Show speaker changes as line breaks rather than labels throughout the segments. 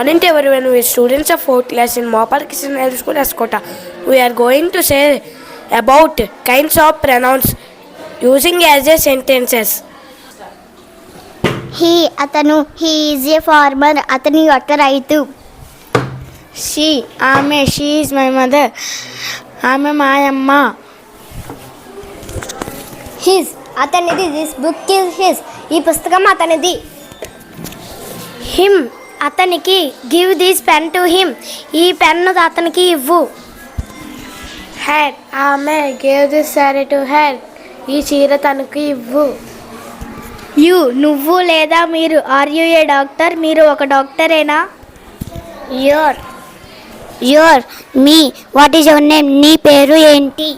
Morning everyone, we students of 4th class in Mopal Christian High School, Escota. We are going to say about kinds of pronouns using as a sentences.
He, atanu, he is a farmer, atani otta raitu.
She, ఆమె, she is my mother, ఆమె మా అమ్మ.
His, అతనిది, this book is his, ఈ పుస్తకం అతనిది.
Him, అతనికి, give this pen to him, ఈ పెన్ను అతనికి ఇవ్వు.
Her, ఆమె, give this saree to her, ఈ చీర తనకి ఇవ్వు.
You, నువ్వు లేదా మీరు, are you a doctor, మీరు ఒక డాక్టరేనా?
Your, me, what is your name, నీ పేరు ఏంటి?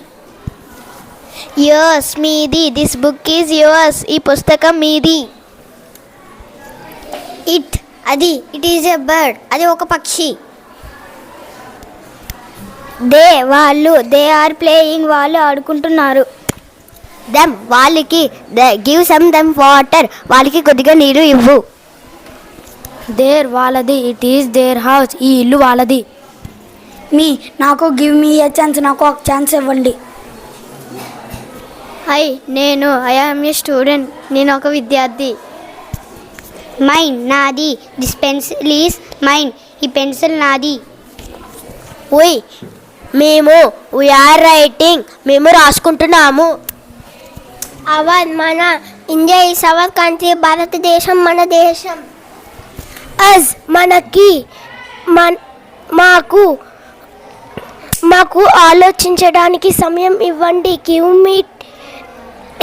Yours, మీది, this book is yours, ఈ పుస్తకం మీది. It, అది, it is a bird, అది ఒక పక్షి. They, వాళ్ళు, they are playing, వాళ్ళు ఆడుకుంటున్నారు. Them, వాళ్ళకి, give some them water, వాళ్ళకి కొద్దిగా నీరు ఇవ్వు.
Their, వాళ్ళది, it is their house, ఈ ఇల్లు వాళ్ళది.
మీ, నాకు give me a chance, నాకు ఒక ఛాన్స్ ఇవ్వండి.
నేను, I am a student, నేను ఒక విద్యార్థి. Mine, నాది, this pencil is mine, ఈ పెన్సిల్ నాది. We, మేము, we are writing, మేము రాసుకుంటున్నాము. Our, మన, ఇండియా is our country, భారతదేశం మన దేశం. Us, మనకి, మాకు ఆలోచించడానికి సమయం ఇవ్వండి. Give me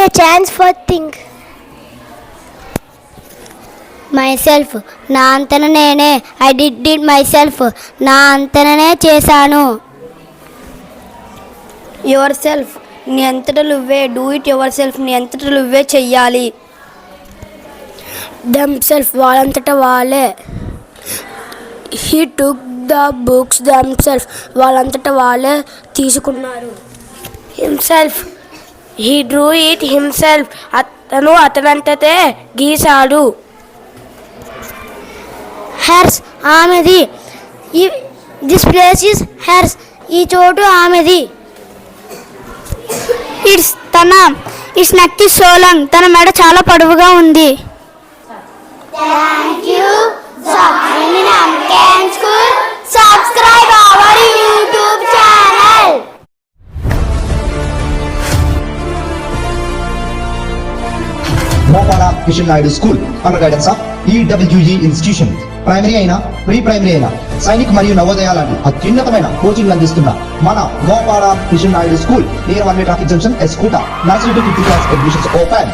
a chance for think. Myself, నా అంతన నేనే, I did it myself, నా అంతననే చేశాను.
Yourself, నీ అంతట నువ్వే, do it yourself, నీ అంతట నువ్వే చెయ్యాలి.
Themselves, వాళ్ళంతట వాళ్ళే. He took the books themselves, వాళ్ళంతట వాళ్ళే తీసుకున్నారు. Himself, he drew it himself, అతను అతనంతటే గీశాడు.
Hers, ఆమెది, this place is hers, ఈ చోటు ఆమెది. It's, తన, its neck is so long, తన మెడ చాలా పొడవుగా ఉంది. Thank you for coming in Amcan School. Subscribe our YouTube channel.
Mopala Kishan Naidu school under guidance of EWG institution. Primary అయినా ప్రీ ప్రైమరీ అయినా సైనిక్ మరియు నవోదయ లాంటి అత్యున్నతమైన కోచింగ్ అందిస్తున్న మన Mopala Kishan Naidu school near 1 way traffic junction, ఎస్కూట. Nursery to 5th class admissions open.